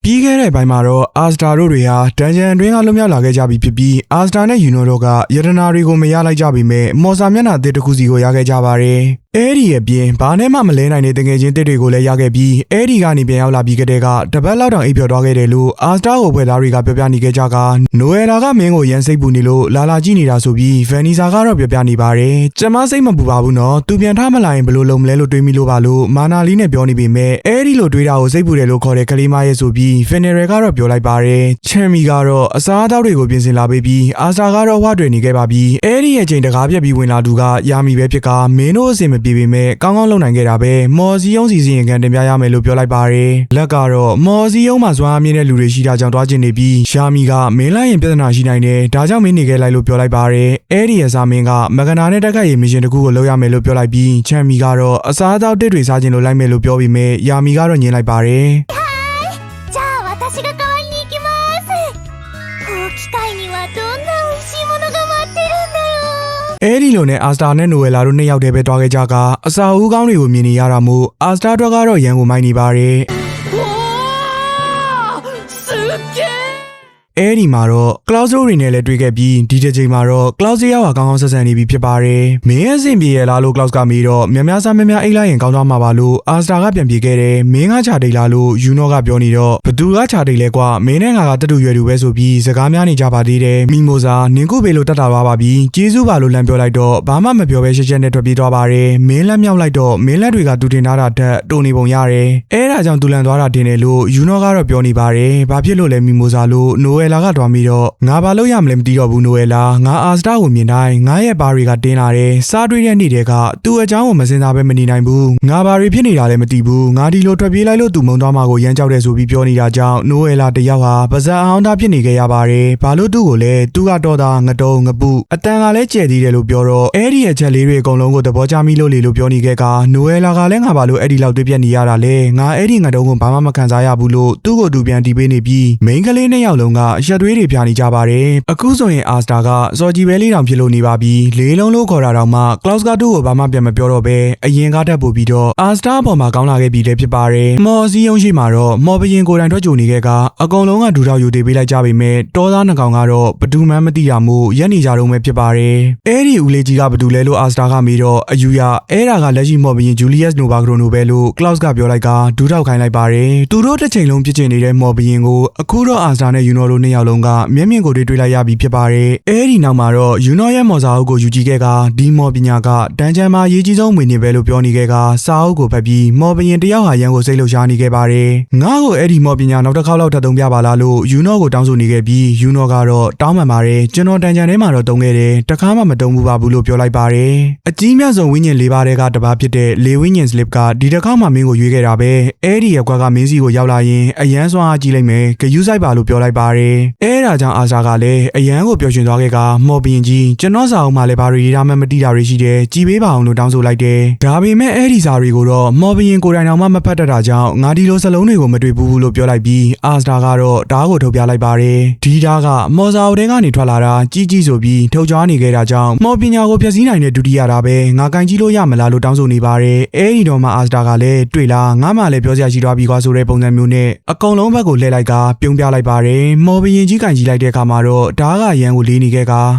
ပြီးခဲ့တဲ့ပိုင်းမှာတော့အာစတာတို့တွေဟာဒန်ဂျန်အတွင်းကလွတ်မြောက်လာခဲ့ကြပြီဖြစ်ပြီးအာစတာနဲ့ယူနိုတို့ကယတနာတွေကိုမရလိုက်ကြပေမဲ့မော်စာမျက်နှာအသစ်တစ်ခုစီကိုရခဲ့ကြပါတယ်အဲ့ဒီအပြင်ဘာနဲ့မှမလဲနိုင်တဲ့တကယ်ချင်းတစ်တွေကိုလည်းရခဲ့ပြီးအဲ့ဒီကနေပြန်ရောက်လာပြီးကတည်းကတပတ်လောက်တောင်အိပ်ပျော်သွားခဲ့တယ်လို့အာစတာကိုဖွဲ့သားတွေကပြောပြနေခဲ့ကြကနိုအယ်လာကမင်းကိုရန်စိတ်ပူနေလို့လာကြည့်နေတာဆိုပြီးဗန်နီဆာကတော့ပြောပြနေပါတယ်ကျမစိတ်မပူပါဘူးနော်သူပြန်ထားမလာရင်ဘယ်လိုလုပ်မလဲလို့တွေးမိလို့ပါလို့မာနာလီနဲ့ပြောနေပေမဲ့အဲ့ဒီလိုတွေးတာကိုစိတ်ပူတယ်လို့ခေါ်တဲ့ကလေးမရဲ့ဆိုပြီးဖင်နယ်ရယ်ကတော့ပြောလိုက်ပါတယ်ချမ်မီကတော့အစားအသောက်တွေကိုပြင်ဆင်လာပေးပြီးအာစတာကတော့ဝါတွေနေခဲ့ပါပြီအဲ့ဒီရဲ့ချိန်တကားပြက်ပြီးဝင်လာသူကယာမီပဲဖြစ်ကမင်းတို့အစင်မပြေပေမဲ့ကောင်းကောင်းလုပ်နိုင်ခဲ့တာပဲမော်စီယုံစီရင်ခံတင်ပြရမယ်လို့ပြောလိုက်ပါတယ်လက်ကတော့မော်စီယုံမှာဇွမ်းအမြင့်တဲ့လူတွေရှိတာကြောင့်တွားကျင်နေပြီးယာမီကမင်းလိုက်ရင်ပြဿနာရှိနိုင်တယ်ဒါကြောင့်မင်းနေခဲ့လိုက်လို့ပြောလိုက်ပါတယ်အဲ့ဒီရဲ့စာမင်းကမကနာနဲ့တက်ခတ်ရေးမရှင်တကူကိုလုပ်ရမယ်လို့ပြောလိုက်ပြီးချမ်မီကတော့အစားအသောက်တစ်တွေစားခြင်းလို့လိုက်မယ်လို့ပြောပြီးမဲ့ယာမီကတော့ညင်လိုက်ပါတယ်じゃあ私が代わりに行きますこう機会にはどんな美味しいものが待ってるんだろうအဲ့ဒီလိုနဲ့အာစတာနဲ့နိုဝယ်လာတို့နှစ်ယောက်တည်းပဲတွားခဲ့ကြကအစာအုပ်ကောင်းတွေကိုမြင်နေရတာမို့အာစတာတို့ကတော့ရန်ကိုမိုင်းနေပါတယ်အဲ့ဒီမှာတော့ Cloud တွေနဲ့လည်းတွေ့ခဲ့ပြီးဒီတစ်ချိန်မှာတော့ Cloud ရောက်ဟာကောင်းကောင်းဆက်ဆံနေပြီဖြစ်ပါတယ်မင်းအဆင်ပြေရလားလို့ Cloud ကမေးတော့များများစားများများအိတ်လိုက်ရင်ကောင်းသွားမှာပါလို့အာစတာကပြန်ပြေခဲ့တယ်မင်းကချာတိတ်လားလို့ယူနိုကပြောနေတော့ဘသူကချာတိတ်လဲကွာမင်းနဲ့ငါကတက်တူရွယ်တူပဲဆိုပြီးစကားများနေကြပါသေးတယ်မီမိုဇာနင်ကိုဘေးလို့တက်တာသွားပါပြီကျေးဇူးပါလို့လမ်းပြောလိုက်တော့ဘာမှမပြောဘဲရှက်ရှက်နဲ့ထွက်ပြေးသွားပါတယ်မင်းလက်မြောက်လိုက်တော့မင်းလက်တွေကတူတင်ထားတာတက်တုံနေပုံရတယ်အဲ့ဒါကြောင့်တူလန်သွားတာတင်တယ်လို့ယူနိုကတော့ပြောနေပါတယ်ဘာဖြစ်လို့လဲမီမိုဇာလို့နိုဝယ်လာကတွားပြီးတော့ငါဘာလို့ရမလဲမသိတော့ဘူးနိုဝယ်လာငါအာစတာကိုမြင်တိုင်းငါရဲ့ဘာတွေကတင်းလာတယ်စားတွေးတဲ့နေ့တည်းကသူ့အကြောင်းကိုမစင်စားပဲမနေနိုင်ဘူးငါဘာတွေဖြစ်နေတာလဲမသိဘူးငါဒီလိုထွက်ပြေးလိုက်လို့သူမုံသွားမှာကိုရမ်းကြောက်တယ်ဆိုပြီးပြောနေတာကြောင့်နိုဝယ်လာတယောက်ဟာပါဇက်အောင်သားဖြစ်နေခဲ့ရပါတယ်ဘာလို့သူ့ကိုလဲသူကတော့တာငတုံငပုအတန်ကလည်းကျဲသေးတယ်လို့ပြောတော့အဲ့ဒီအချက်လေးတွေအကုန်လုံးကိုသဘောကျမိလို့လေလို့ပြောနေခဲ့ကနိုဝယ်လာကလည်းငါဘာလို့အဲ့ဒီလောက်တွေးပြက်နေရတာလဲငါအဲ့ဒီငတုံကိုဘာမှမခံစားရဘူးလို့သူ့ကိုသူပြန်တီးပေးနေပြီးမိန်းကလေးနှစ်ယောက်လုံးကရက်သွေးတွေပြနေကြပါတယ်အခုဆိုရင်အာစတာကစော်ကြီးပဲလေးတောင်ဖြစ်လို့နေပါပြီလေးလုံးလို့ခေါ်တာတောင်မှ Cloud ကသူ့ကိုဘာမှပြန်မပြောတော့ပဲအရင်ကတတ်ပို့ပြီးတော့အာစတာအပေါ်မှာကောင်းလာခဲ့ပြီလည်းဖြစ်ပါတယ်မော်စီယုံရှိမှာတော့မော်ဘရင်ကိုယ်တိုင်ထွက်ကြုံနေခဲ့ကအကုန်လုံးကဒူထောက်ယူသေးပေးလိုက်ကြပေမဲ့တောသားနှကောင်ကတော့ဘဒူမှန်းမသိတာမို့ရက်နေကြတော့ပဲဖြစ်ပါတယ်အဲ့ဒီဦးလေးကြီးကဘဒူလဲလို့အာစတာကမေးတော့အယူရအဲ့ဒါကလက်ရှိမော်ဘရင်ဂျူလီယက်နိုဗာဂရိုနိုပဲလို့ Cloud ကပြောလိုက်ကဒူထောက်ခိုင်းလိုက်ပါတယ်သူတို့တစ်ချိန်လုံးဖြစ်ချင်နေတဲ့မော်ဘရင်ကိုအခုတော့အာစတာနဲ့ယူနိုတို့နှစ်ယောက်လုံးကမျက်မြင်ကိုတွေ့လိုက်ရပြီဖြစ်ပါတယ်အဲ့ဒီနောက်မှာတော့ယူနိုရဲ့မော်စာအုပ်ကိုယူကြည့်ခဲ့ကဒီမော်ပညာကတန်ချန်မှာရေးကြီးဆုံးဝင်နေပဲလို့ပြောနေခဲ့ကစာအုပ်ကိုဖတ်ပြီးမော်ဘရင်တယောက်ဟာရန်ကိုစိတ်လှုပ်ရှားနေခဲ့ပါတယ်ငါ့ကိုအဲ့ဒီမော်ပညာနောက်တစ်ခေါက်လောက်ထပ်သုံးပြပါလားလို့ယူနိုကိုတောင်းဆိုနေခဲ့ပြီးယူနိုကတော့တောင်းပန်ပါတယ်ကျွန်တော်တန်ချန်ထဲမှာတော့တုံးခဲ့တယ်တခါမှမတုံးဘူးပါဘူးလို့ပြောလိုက်ပါတယ်အကြီးမြတ်ဆုံးဝိညာဉ်၄ပါးတွေကတပါးဖြစ်တဲ့လေဝိညာဉ်စလစ်ကဒီတစ်ခါမှမင်းကိုရွေးခဲ့တာပဲအဲ့ဒီရက်ကွက်ကမင်းစီကိုရောက်လာရင်အရန်စွမ်းအားကြီးလိုက်မယ်ဂယူးဆိုင်ပါလို့ပြောလိုက်ပါတယ်အဲ့ဒါကြောင့်အာဇာကလည်းအရန်ကိုပျော်ရွှင်သွားခဲ့ကမော်ဘရင်ကြီးကျွန်တော်စာအုပ်မှာလည်းဘာတွေရေးထားမှမသိတာတွေရှိတယ်ကြည်ပေးပါအောင်လို့တောင်းဆိုလိုက်တယ်ဒါပေမဲ့အဲ့ဒီစာတွေကိုတော့မော်ဘရင်ကိုယ်တိုင်တော်မှမဖတ်တတ်တာကြောင့်ငါဒီလိုစလုံးတွေကိုမတွေ့ဘူးလို့ပြောလိုက်ပြီးအာစတာကတော့ဓာတ်ကိုထုတ်ပြလိုက်ပါတယ်ဒီဓာတ်ကမော်စာအုပ်ထဲကနေထွက်လာတာကြီးကြီးဆိုပြီးထုတ်ကြွားနေခဲ့တာကြောင့်မော်ပညာကိုဖျက်ဆီးနိုင်တဲ့ဒုတိယဓာတ်ပဲငါကင်ကြည့်လို့ရမလားလို့တောင်းဆိုနေပါတယ်အဲ့ဒီတော့မှအာစတာကလည်းတွေ့လားငါမှလည်းပြောစရာရှိသွားပြီကွာဆိုတဲ့ပုံစံမျိုးနဲ့အကုန်လုံးဘက်ကိုလှည့်လိုက်ကပြုံးပြလိုက်ပါတယ်မော်ဘရင်ကြီးကင်ကြည့်လိုက်တဲ့အခါမှာတော့ဓာတ်ကရန်ကိုလေးနေခဲ့က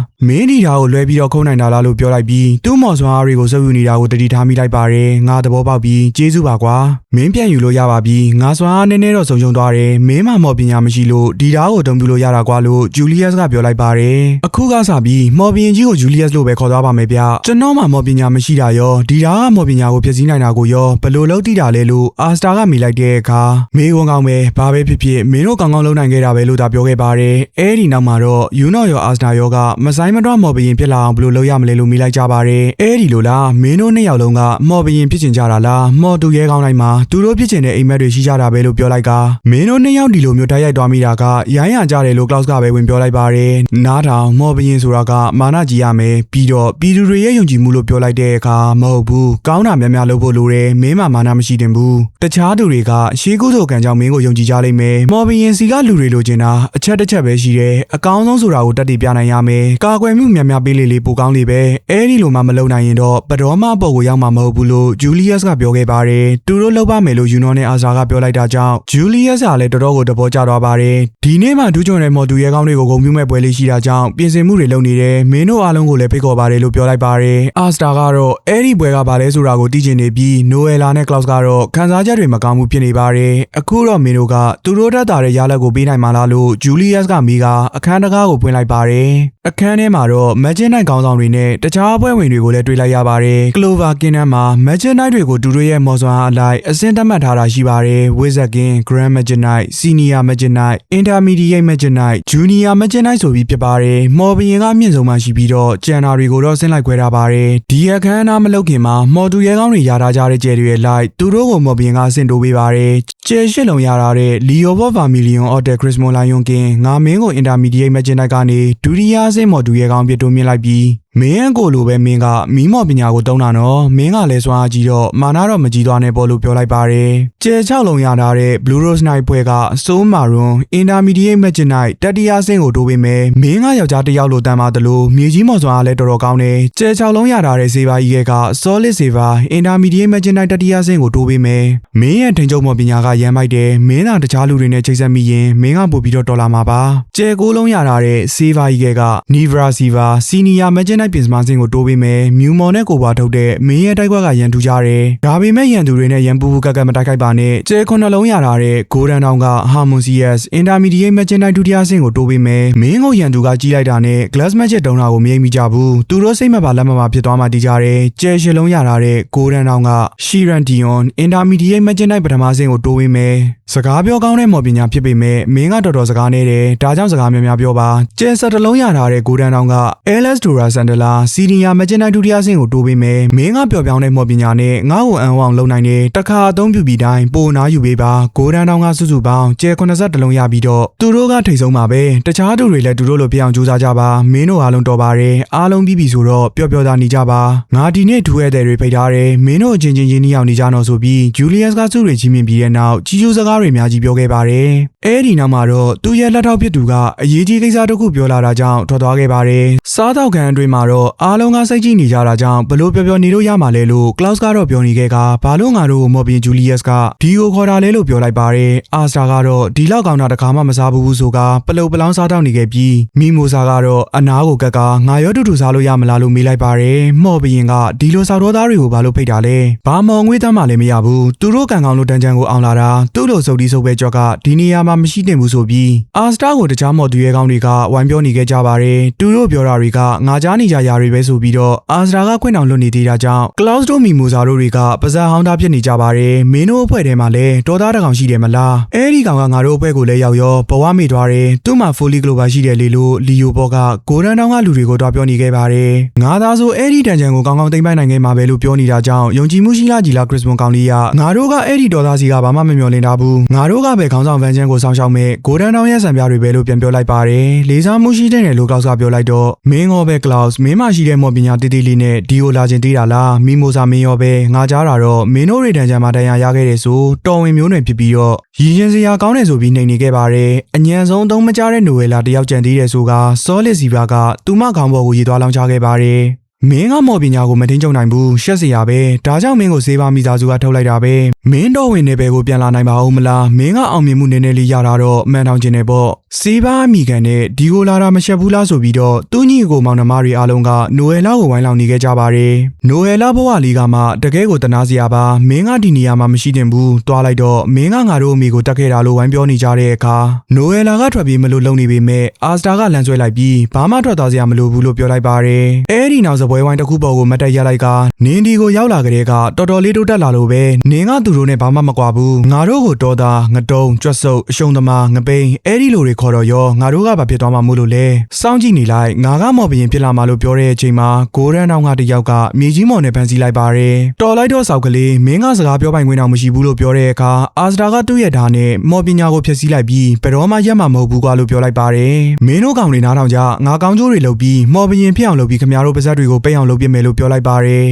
မင်းဒီဓာတ်ကိုလွှဲပြီးတော့ခုံးနိုင်တာလားလို့ပြောလိုက်ပြီးသူ့မော်စွမ်းအားတွေကိုစုပ်ယူနေတာကိုတတိထားမိလိုက်ပါတယ်ငါသဘောပေါက်ပြီးကျေးဇူးပါကွာမင်းပြန်ယူလို့ရပါပြီငါစွမ်းအားနည်းနည်းတော့ဆုံးရှုံးသွားတယ်မင်းမှမော်ပညာမရှိလို့ဒီဓာတ်ကိုတုံးပြလို့ရတာကွာလို့ဂျူလီယက်စ်ကပြောလိုက်ပါတယ်အခုကစပြီးမော်ဘရင်ကြီးကိုဂျူလီယက်စ်လို့ပဲခေါ်သွားပါမယ်ဗျကျွန်တော်မှမော်ပညာမရှိတာရောဒီဓာတ်ကမော်ပညာကိုဖျက်ဆီးနိုင်တာကိုရောဘလို့လုပ်တိတာလဲလို့အာစတာကမိလိုက်တဲ့အခါမေးခွန်းကောင်းပဲဘာပဲဖြစ်ဖြစ်မင်းတို့ကောင်းကောင်းလုပ်နိုင်ခဲ့တာပဲလို့သာပြောခဲ့ပါတယ်အဲ့ဒီနောက်မှာတော့ယူနော့ရောအာစတာရောကမဆိုင်မတော့မော်ဘရင်ဖြစ်လာအောင်ဘလို့လုပ်ရမလဲလို့မိလိုက်ကြပါတယ်အဲ့ဒီလိုလားမင်းတို့နှစ်ယောက်လုံးကမော်ဘရင်ဖြစ်ချင်ကြတာလားမော်တူရဲကောင်းတိုင်းမှာသူတို့ဖြစ်ချင်တဲ့အိမ်မက်တွေရှိကြတာပဲလို့ပြောလိုက်ကမင်းတို့နှစ်ယောက်ဒီလိုမျိုးတိုက်ရိုက်သွားမိတာကရိုင်းရကြတယ်လို့ Cloud ကပဲဝင်ပြောလိုက်ပါတယ်နားထောင်မော်ဘရင်ဆိုတာကမာနကြီးရမယ်ပြီးတော့ပြည်သူတွေရဲ့ယုံကြည်မှုလို့ပြောလိုက်တဲ့အခါမဟုတ်ဘူးကောင်းတာများများလုပ်ဖို့လိုတယ်မင်းမှမာနမရှိတင်ဘူးတခြားသူတွေကရှေးကုသိုလ်ကံကြောင့်မင်းကိုယုံကြည်ကြလိမ့်မယ်မော်ဘရင်စီကလူတွေလိုချင်တာအချက်တစ်ချက်ပဲရှိတယ်အကောင်းဆုံးဆိုတာကိုတက်တည်ပြနိုင်ရမယ်ကာကွယ်မှုများများပေးလေပိုကောင်းလေပဲအဲ့ဒီလိုမှမလုပ်နိုင်ရင်တော့ပတော်မအပေါ်ကိုရောက်မှာမဟုတ်ဘူးလို့ဂျူလီယက်စ်ကပြောခဲ့ပါတယ်သူတို့လုပ် ပါမယ်လို့ယူနော်နဲ့အာဇာကပြောလိုက်တာကြောင့်ဂျူလီယက်ကလည်းတော်တော်ကိုတဘောကျသွားပါတယ်ဒီနေ့မှဒူးချွန်တဲ့မော်တူရဲကောင်းတွေကိုဂုဏ်ပြုမဲ့ပွဲလေးရှိတာကြောင့်ပြင်ဆင်မှုတွေလုပ်နေတယ်မင်းတို့အားလုံးကိုလည်းဖိတ်ခေါ်ပါတယ်လို့ပြောလိုက်ပါတယ်အာစတာကတော့အဲ့ဒီပွဲကဘာလဲဆိုတာကိုသိချင်နေပြီးနိုအယ်လာနဲ့ကလော့စ်ကတော့ခံစားချက်တွေမကောင်းမှုဖြစ်နေပါတယ်အခုတော့မင်းတို့ကသူတို့တက်တာတဲ့ရလက်ကိုပေးနိုင်မှာလားလို့ဂျူလီယက်ကမိကအခန်းတကားကိုဖွင့်လိုက်ပါတယ်အခန်းထဲမှာတော့ Magic Knight ခေါင်းဆောင်တွေနဲ့တခြားအဖွဲ့ဝင်တွေကိုလည်းတွေ့လိုက်ရပါတယ်ကလိုဗာကင်းတန်းမှာ Magic Knight တွေကိုသူတို့ရဲ့မော်စွာအလိုက်အဆင့်သတ်မှတ်ထားတာရှိပါတယ် Wizard King, Grand Magic Knight, Senior Magic Knight, Intermediate Magic Knight, Junior Magic Knight ဆိုပြီးဖြစ်ပါတယ်မော်ဘရင်ကအမြင့်ဆုံးမှရှိပြီးတော့ကျန်တာတွေကိုတော့ဆင်းလိုက်ခွဲထားပါတယ်ဒီအခန်းအနားမလုပ်ခင်မှာမော်တူရဲကောင်းတွေရထားကြတဲ့ကျဲတွေရဲ့လိုက်သူတို့ကိုမော်ဘရင်ကဆင့်တိုးပေးပါတယ်ကျဲရှစ်လုံးရထားတဲ့ Leo of Vermilion of the Christmas Lion King ငါမင်းကို Intermediate Magic Knight ကနေဒုတိယအဆင့်မော်တူရဲကောင်းပြတိုးမြင့်လိုက်ပြီးမင်းအကိုလိုပဲမင်းကမီးမော်ပညာကိုတုံးတာနော်မင်းကလည်းစွမ်းအားကြီးတော့မာနာတော့မကြီးသွားနဲ့ပေါ့လို့ပြောလိုက်ပါတယ်ကျဲ6လုံးရထားတဲ့ Blue Rose Knight ဘွဲက Soul Maroon Intermediate Magic Knight တတိယအဆင့်ကိုတိုးပေးမယ်မင်းကယောက်ျားတစ်ယောက်လိုတန်ပါတယ်လို့မြေကြီးမော်စွမ်းအားလည်းတော်တော်ကောင်းတယ်ကျဲ6လုံးရထားတဲ့ Saber Eagle က Solid Saber Intermediate Magic Knight တတိယအဆင့်ကိုတိုးပေးမယ်မင်းရဲ့ထိန်ချုပ်မော်ပညာကရမ်းမိုက်တယ်မင်းသာတခြားလူတွေနဲ့ချိတ်ဆက်မိရင်မင်းကပို့ပြီးတော့တော်လာမှာပါကျဲ9လုံးရထားတဲ့ Saber Eagle က Nivra Saber Senior Magic Knight ပြင်စမဆင့်ကိုတိုးပေးမယ်မြူမော်နဲ့ကိုပါထုတ်တဲ့မင်းရဲ့တိုက်ခွက်ကရန်ထူကြတယ်ဒါပေမဲ့ရန်သူတွေနဲ့ရန်ပူပူကက်ကက်မတိုက်ခိုက်ပါနဲ့ကျဲ9လုံးရထားတဲ့ Golden Dawn က Harmonious Intermediate Magic Knight ဒုတိယဆင့်ကိုတိုးပေးမယ်မင်းကိုရန်သူကကြီးလိုက်တာနဲ့ Glass Magic တုံးတာကိုမရိပ်မိကြဘူးသူတို့စိတ်မပါလက်မပါဖြစ်သွားမှတည်ကြတယ်ကျဲ10လုံးရထားတဲ့ Golden Dawn က Shiran Dion Intermediate Magic Knight ပထမဆင့်ကိုတိုးပေးမယ်စကားပြောကောင်းတဲ့မော်ပညာဖြစ်ပေမဲ့မင်းကတော်တော်စကားနေတယ်ဒါကြောင့်စကားများများပြောပါကျဲ10လုံးရထားတဲ့ Golden Dawn က LS Dora Sandala Senior Magic Knight ဒုတိယဆင့်ကိုတိုးပေးမယ်မင်းကပျော်ပြောင်းတဲ့မော်ပညာနဲ့ငါ့ကိုအံ့အောင်လုပ်နိုင်တယ်တခါအသုံးပြုပြီးတိုင်းပိုနာယူပေးပါဂိုဒန်တောင်ကစုစုပေါင်းကျဲ80လုံးရပြီးတော့သူတို့ကထိတ်ဆုံးပါပဲတခြားသူတွေလည်းသူတို့လိုပြအောင်ကြိုးစားကြပါမင်းတို့အားလုံးတော်ပါတယ်အားလုံးပြီးပြီဆိုတော့ပျော်ပျော်သာနေကြပါငါဒီနေ့ဒူရဲ့တဲ့တွေဖိတ်ထားတယ်မင်းတို့အချင်းချင်းရင်းနှီးအောင်နေကြတော့ဆိုပြီးဂျူလီယပ်ကစုတွေချင်းမြင်ပြီးတဲ့နောက်ကြီးကျိုးစကားတွေအများကြီးပြောခဲ့ပါတယ်အဲဒီနောက်မှာတော့သူ့ရဲ့လက်ထောက်ဖြစ်သူကအရေးကြီးကိစ္စတစ်ခုပြောလာတာကြောင့်ထွက်သွားခဲ့ပါတယ်စားတော့ကန်အတွင်းမှာတော့အားလုံးကစိတ်ကြည်နေကြတာကြောင့်ဘလို့ပျော်ပျော်နေလို့ရမှာလဲလို့ကလော့စ်ကတော့ပြောနေခဲ့ကဘာလို့ငါတို့ကိုမော်ဘင်ဂျူလီယပ်ကဒီကိုခေါ်တာလဲလို့ပြောလိုက်ပါတယ်အာစတာကတော့ဒီလောက်ကောင်းတာတခါမှမစားဘူးဆိုကပလုတ်ပလောင်းစားတော့နေခဲ့ပြီးမီမိုစာကတော့အနားကိုကက်ကငါရောတူတူစားလို့ရမလားလို့မေးလိုက်ပါတယ်မော်ဘင်ကဒီလိုစောက်တော်သားတွေကိုဘာလို့ဖိတ်တာလဲဘာမော်ငွေးသားမှလည်းမရဘူးသူတို့ကန်ကောင်လို့တန်းချန်ကိုအောင်လာတာသူ့လိုစုပ်တီးစုပ်ပဲကြောက်ကဒီနေရာမှာမရှိတင်ဘူးဆိုပြီးအာစတာကိုတခြားမော်သူရဲကောင်းတွေကဝိုင်းပြောနေခဲ့ကြပါတယ်သူတို့ပြောတာတွေကငါကြားနေကြရာတွေပဲဆိုပြီးတော့အာစတာကခွင့်တောင်လွတ်နေသေးတာကြောင့်ကလော့စ်တို့မီမိုစာတို့တွေကပါဇက်ဟောင်းသားဖြစ်နေကြပါတယ်မင်းတို့အဖွဲ့ထဲမှာလည်းတော်သားတစ်ကောင်ရှိတယ်မလားအဲ့ဒီကောင်ကငါတို့အဖွဲ့ကိုလည်းရောက်ရောဘဝမေ့သွားတယ်သူ့မှာဖိုလီဂလိုဘာရှိတယ်လေလို့လီယိုဘော့ကဂိုဒန်တောင်ကလူတွေကိုတော့ပြောနေခဲ့ပါတယ်ငါသားဆိုအဲ့ဒီတန်ချန်ကိုကောင်းကောင်းသိမ့်ပိုက်နိုင်ခဲ့မှာပဲလို့ပြောနေတာကြောင့်ယုံကြည်မှုရှိလားကြီးလားခရစ်စမွန်ကောင်လေးကငါတို့ကအဲ့ဒီတော်သားစီကဘာမှမမျှော်လင့်တာဘူးငါတို့ကပဲခေါင်းဆောင်ဗန်ချန်ကိုစောင့်ရှောက်မဲ့ဂိုဒန်တောင်ရဲ့ဆံပြတွေပဲလို့ပြန်ပြောလိုက်ပါတယ်လေးစားမှုရှိတဲ့နယ်လို့ကလော့စ်ကပြောလိုက်တော့မင်းရောပဲကလော့စ်မင်းမရှိတဲ့မော်ပညာတေးသေးလေးနဲ့ဒီကိုလာခြင်းသေးတာလားမီမိုစာမင်းရောပဲငါကြားတာတော့မင်းတို့တွေတန်ချန်မှာတရားရခဲ့တယ်ဆိုတော်ဝင်မျိုးနွယ်ဖြစ်ပြီးတော့ရည်ရင်စရာကောင်းတယ်ဆိုပြီးနှိမ်နေခဲ့ပါတယ်အညံဆုံးသုံးမကြတဲ့နိုဝယ်လာတယောက်ကြံသေးတယ်ဆိုကဆောလစ်စီဘာကသူမခေါင်းပေါ်ကိုရေသွားလောင်းချခဲ့ပါတယ်မင်းကမော်ပညာကိုမထိန်ချုပ်နိုင်ဘူးရှက်စရာပဲဒါကြောင့်မင်းကိုစေးပါမိသားစုကထုတ်လိုက်တာပဲမင်းတော်ဝင်နေဘဲကိုပြန်လာနိုင်ပါဦးမလားမင်းကအောင်မြင်မှုနည်းနည်းလေးရတာတော့မှန်တောင်ကျင်နေပေါ့စေးပါအမိကန်နဲ့ဒီကိုလာတာမရှက်ဘူးလားဆိုပြီးတော့သူ့ညီကိုမောင်နှမတွေအားလုံးကနိုဝယ်လာကိုဝိုင်းလောင်နေခဲ့ကြပါတယ်နိုဝယ်လာဘဝလေးကမှတကယ်ကိုတနာစရာပါမင်းကဒီနေရာမှာမရှိတင်ဘူးတွားလိုက်တော့မင်းကငါတို့အမိကိုတက်ခဲ့တာလို့ဝိုင်းပြောနေကြတဲ့အခါနိုဝယ်လာကထွက်ပြေးမလို့လုံနေပေမဲ့အာစတာကလမ်းဆွဲလိုက်ပြီးဘာမှထွက်သွားစရာမလိုဘူးလို့ပြောလိုက်ပါတယ်အဲဒီနောက်ပွဲဝိုင်းတစ်ခုပေါ်ကိုမတက်ရလိုက်ကနင်းဒီကိုရောက်လာကြတဲ့ကတော်တော်လေးတိုးတက်လာလို့ပဲနင်းကသူတို့နဲ့ဘာမှမကွာဘူးငါတို့ကိုတော်တာငတုံးကြွတ်ဆုပ်အရှုံသမားငပိန်အဲ့ဒီလိုတွေခေါ်တော့ရောငါတို့ကဘာဖြစ်သွားမှမို့လို့လဲစောင့်ကြည့်နေလိုက်ငါကမော်ဘရင်ဖြစ်လာမှလို့ပြောတဲ့အချိန်မှာဂိုဒန်တောင်ကတယောက်ကမြေကြီးမော်နဲ့ဖန်ဆီးလိုက်ပါတယ်တော်လိုက်တော့ဆောက်ကလေးမင်းကစကားပြောပိုင်ခွင့်တော့မရှိဘူးလို့ပြောတဲ့အခါအာစတာကသူ့ရဲ့ဓာတ်နဲ့မော်ပညာကိုဖျက်ဆီးလိုက်ပြီးဘယ်တော့မှရက်မှာမဟုတ်ဘူးကွာလို့ပြောလိုက်ပါတယ်မင်းတို့ကောင်တွေနားထောင်ကြငါကောင်းကျိုးတွေလုပ်ပြီးမော်ဘရင်ဖြစ်အောင်လုပ်ပြီးခင်ဗျားတို့ပါဇက်တွေကိုပိတ်အောင်လုပ်ပြမယ်လို့ပြောလိုက်ပါတယ်